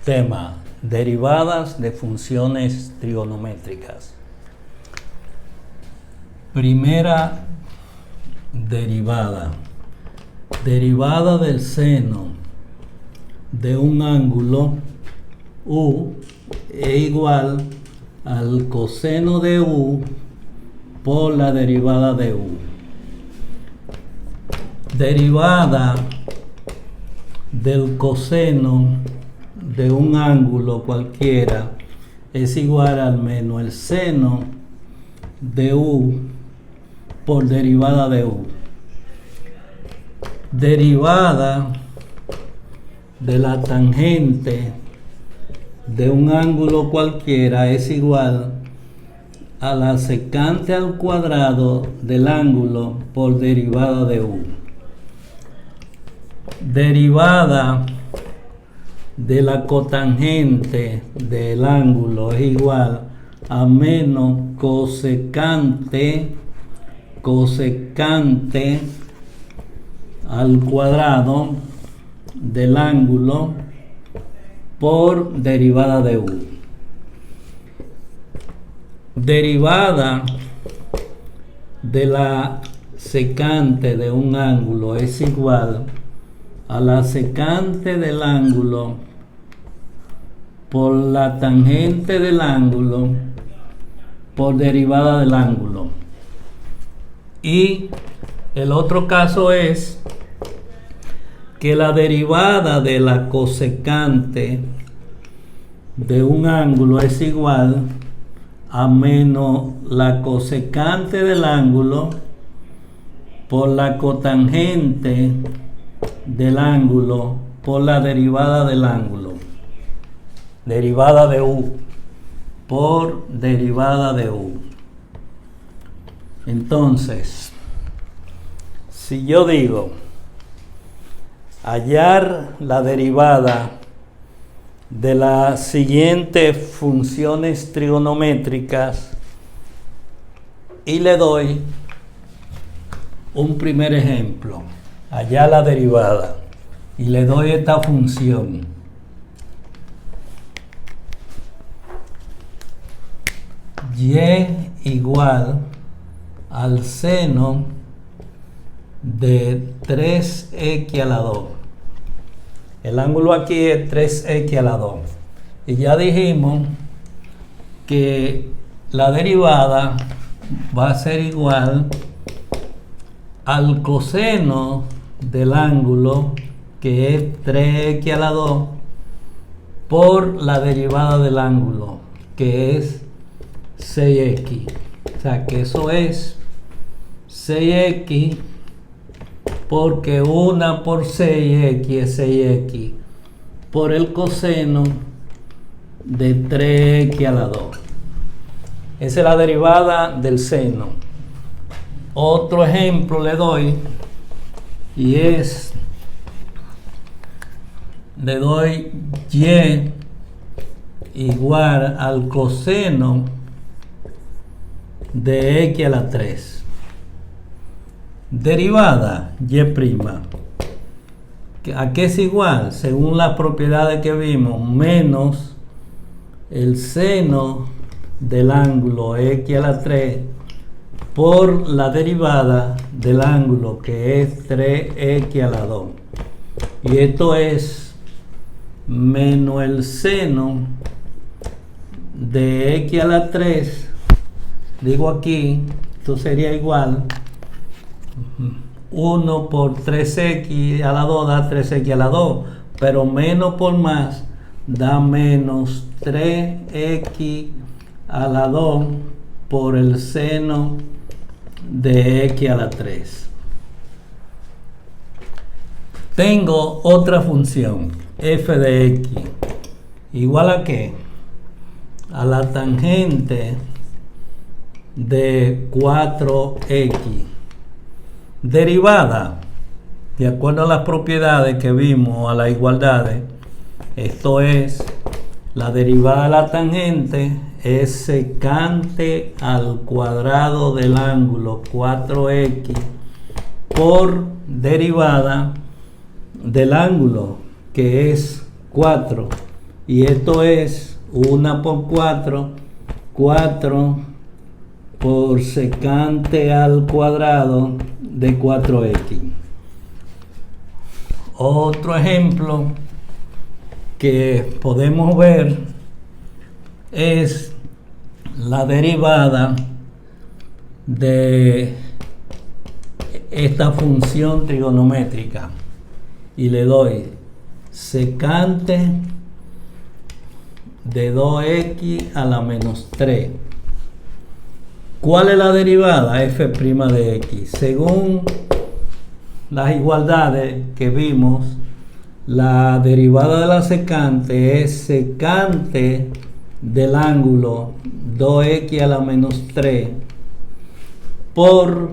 Tema: derivadas de funciones trigonométricas. Primera derivada. Derivada del seno de un ángulo U es igual al coseno de U por la derivada de U. Derivada del coseno de un ángulo cualquiera es igual al menos el seno de U por derivada de U. Derivada de la tangente de un ángulo cualquiera es igual a la secante al cuadrado del ángulo por derivada de U. Derivada de la cotangente del ángulo es igual a menos cosecante al cuadrado del ángulo por derivada de U. Derivada de la secante de un ángulo es igual a la secante del ángulo por la tangente del ángulo por derivada del ángulo. Y el otro caso es que la derivada de la cosecante de un ángulo es igual a menos la cosecante del ángulo por la cotangente del ángulo por la derivada del ángulo. Derivada de U por derivada de U. Entonces, si yo digo hallar la derivada de las siguientes funciones trigonométricas y le doy un primer ejemplo, hallar la derivada, y le doy esta función. Y igual al seno de 3x a la 2. El ángulo aquí es 3x a la 2. Y ya dijimos que la derivada va a ser igual al coseno del ángulo, que es 3x a la 2, por la derivada del ángulo, que es 6x. O sea que eso es 6x, porque 1 por 6x es 6x por el coseno de 3x a la 2. Esa es la derivada del seno. Otro ejemplo le doy, y es, le doy y igual al coseno de x a la 3. Derivada y'. ¿A qué es igual? Según las propiedades que vimos, menos el seno del ángulo x a la 3 por la derivada del ángulo, que es 3x a la 2. Y esto es menos el seno de x a la 3. Digo aquí, esto sería igual 1 por 3x a la 2 da 3x a la 2, pero menos por más da menos 3x a la 2 por el seno de x a la 3. Tengo otra función, f de x, igual a ¿qué? A la tangente de 4x. Derivada, de acuerdo a las propiedades que vimos, a las igualdades, esto es, la derivada de la tangente es secante al cuadrado del ángulo 4x por derivada del ángulo, que es 4, y esto es 1 por 4, 4 por secante al cuadrado de 4x. Otro ejemplo que podemos ver es la derivada de esta función trigonométrica y le doy secante de 2x a la menos 3. ¿Cuál es la derivada? F' de x. Según las igualdades que vimos, la derivada de la secante es secante del ángulo 2x a la menos 3 por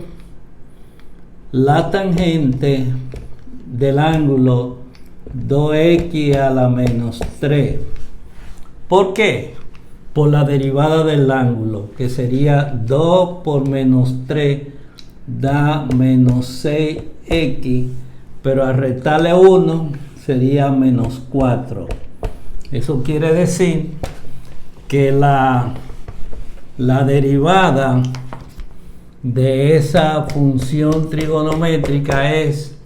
la tangente del ángulo 2x a la menos 3. ¿Por qué? Por la derivada del ángulo, que sería 2 por menos 3 da menos 6x, pero al restarle 1 sería menos 4. Eso quiere decir que la derivada de esa función trigonométrica es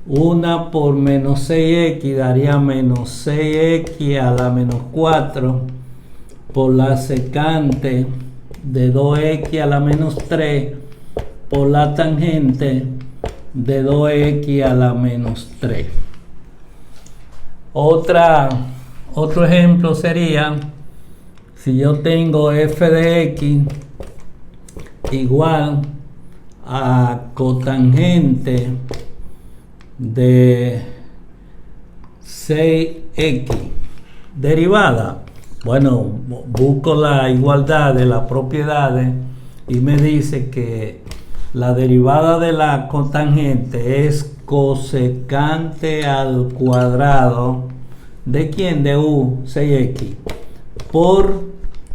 1 por menos 6x daría menos 6x a la menos 4 por la secante de 2x a la menos 3 por la tangente de 2x a la menos 3. Otro ejemplo sería si yo tengo f de x igual a cotangente de 6x. Derivada. Bueno, busco la igualdad de las propiedades y me dice que la derivada de la cotangente es cosecante al cuadrado ¿de quién? De u, 6x, por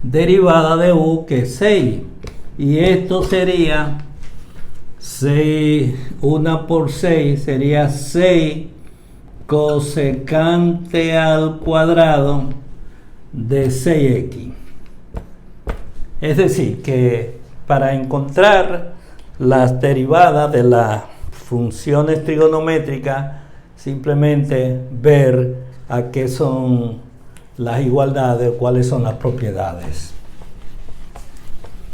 derivada de u, que es 6. Y esto sería 6, 1 por 6 sería 6 cosecante al cuadrado de 6x. Es decir, que para encontrar las derivadas de las funciones trigonométricas, simplemente ver a qué son las igualdades o cuáles son las propiedades.